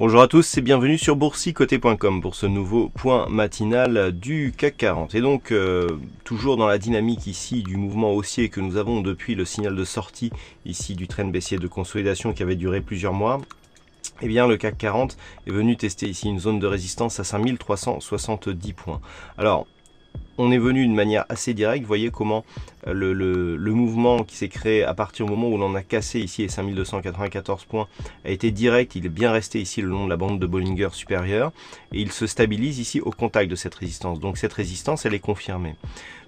Bonjour à tous et bienvenue sur boursicoté.com pour ce nouveau point matinal du CAC 40. Et donc, toujours dans la dynamique ici du mouvement haussier que nous avons depuis le signal de sortie ici du trend baissier de consolidation qui avait duré plusieurs mois, eh bien le CAC 40 est venu tester ici une zone de résistance à 5370 points. Alors, on est venu d'une manière assez directe, vous voyez comment le mouvement qui s'est créé à partir du moment où l'on a cassé ici les 5294 points a été direct, il est bien resté ici le long de la bande de Bollinger supérieure et il se stabilise ici au contact de cette résistance. Donc cette résistance elle est confirmée.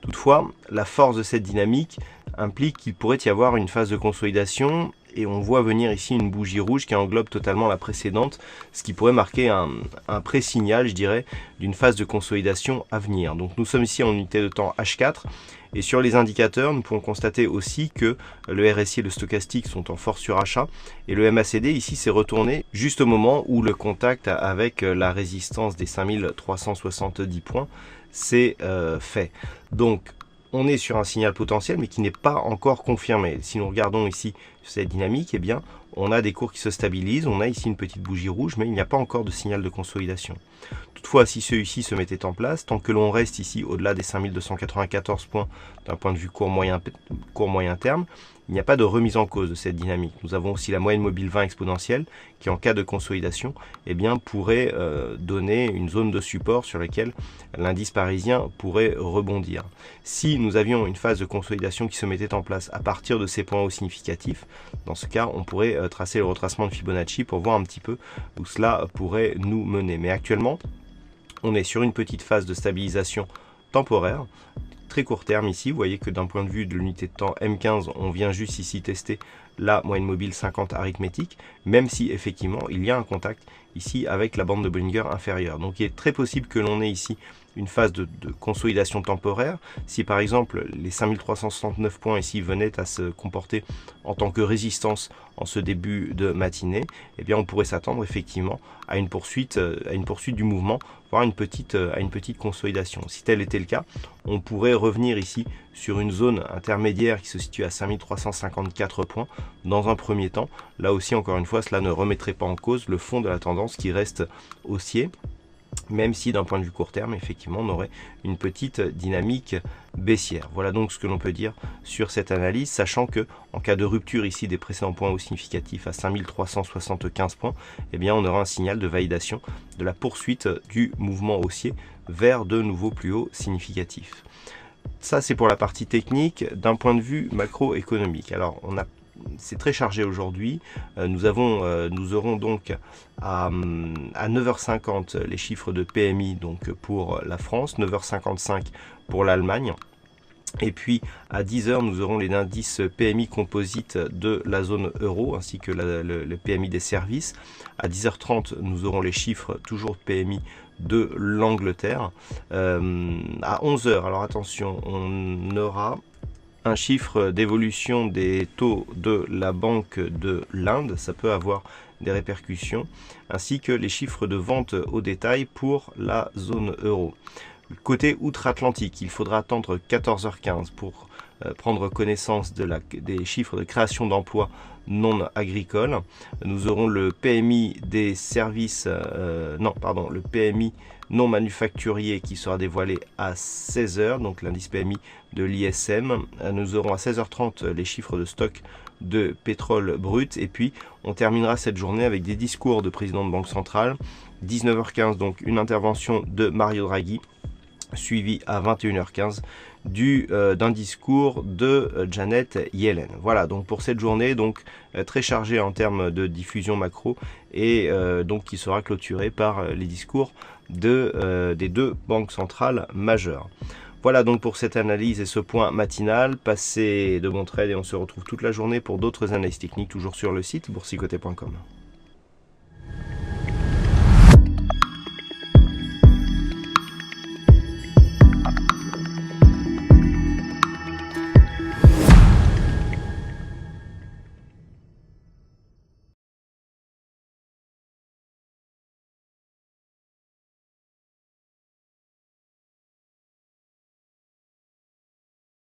Toutefois, la force de cette dynamique implique qu'il pourrait y avoir une phase de consolidation et on voit venir ici une bougie rouge qui englobe totalement la précédente, ce qui pourrait marquer un pré-signal, je dirais, d'une phase de consolidation à venir. Donc nous sommes ici en unité de temps H4 et sur les indicateurs, nous pouvons constater aussi que le RSI et le stochastique sont en force surachat et le MACD ici s'est retourné juste au moment où le contact avec la résistance des 5370 points s'est fait. Donc on est sur un signal potentiel mais qui n'est pas encore confirmé. Si nous regardons ici cette dynamique, eh bien, on a des cours qui se stabilisent, on a ici une petite bougie rouge, mais il n'y a pas encore de signal de consolidation. Toutefois, si ceux-ci se mettaient en place, tant que l'on reste ici au-delà des 5294 points d'un point de vue court moyen terme, il n'y a pas de remise en cause de cette dynamique. Nous avons aussi la moyenne mobile 20 exponentielle qui, en cas de consolidation, eh bien, pourrait donner une zone de support sur laquelle l'indice parisien pourrait rebondir. Si nous avions une phase de consolidation qui se mettait en place à partir de ces points hauts significatifs, dans ce cas, on pourrait tracer le retracement de Fibonacci pour voir un petit peu où cela pourrait nous mener. Mais actuellement, on est sur une petite phase de stabilisation temporaire, très court terme ici. Vous voyez que d'un point de vue de l'unité de temps M15, on vient juste ici tester la moyenne mobile 50 arithmétique, même si effectivement il y a un contact ici avec la bande de Bollinger inférieure. Donc il est très possible que l'on ait ici une phase de consolidation temporaire. Si par exemple les 5369 points ici venaient à se comporter en tant que résistance en ce début de matinée, eh bien on pourrait s'attendre effectivement à une poursuite du mouvement, voire à une petite consolidation. Si tel était le cas, on pourrait revenir ici sur une zone intermédiaire qui se situe à 5354 points dans un premier temps. Là aussi, encore une fois, cela ne remettrait pas en cause le fond de la tendance qui reste haussier, même si d'un point de vue court terme, effectivement, on aurait une petite dynamique baissière. Voilà donc ce que l'on peut dire sur cette analyse, sachant que en cas de rupture ici des précédents points hauts significatifs à 5375 points, eh bien on aura un signal de validation de la poursuite du mouvement haussier vers de nouveaux plus hauts significatifs. Ça, c'est pour la partie technique. D'un point de vue macroéconomique, alors c'est très chargé aujourd'hui. Nous aurons donc à 9h50 les chiffres de PMI donc pour la France, 9h55 pour l'Allemagne. Et puis à 10h, nous aurons les indices PMI composite de la zone euro ainsi que le PMI des services. À 10h30, nous aurons les chiffres toujours de PMI de l'Angleterre. À 11h, alors attention, on aura un chiffre d'évolution des taux de la Banque de l'Inde, ça peut avoir des répercussions, ainsi que les chiffres de vente au détail pour la zone euro. Côté outre-Atlantique, il faudra attendre 14h15 pour prendre connaissance des chiffres de création d'emplois non agricoles. Nous aurons le PMI des services, le PMI non manufacturier qui sera dévoilé à 16h, donc l'indice PMI de l'ISM. Nous aurons à 16h30 les chiffres de stock de pétrole brut et puis on terminera cette journée avec des discours de président de banque centrale. 19h15 donc une intervention de Mario Draghi, suivi à 21h15 d'un discours de Janet Yellen. Voilà donc pour cette journée donc très chargée en termes de diffusion macro et donc qui sera clôturée par les discours des deux banques centrales majeures. Voilà donc pour cette analyse et ce point matinal. Passez de bons trades et on se retrouve toute la journée pour d'autres analyses techniques toujours sur le site boursicoté.com.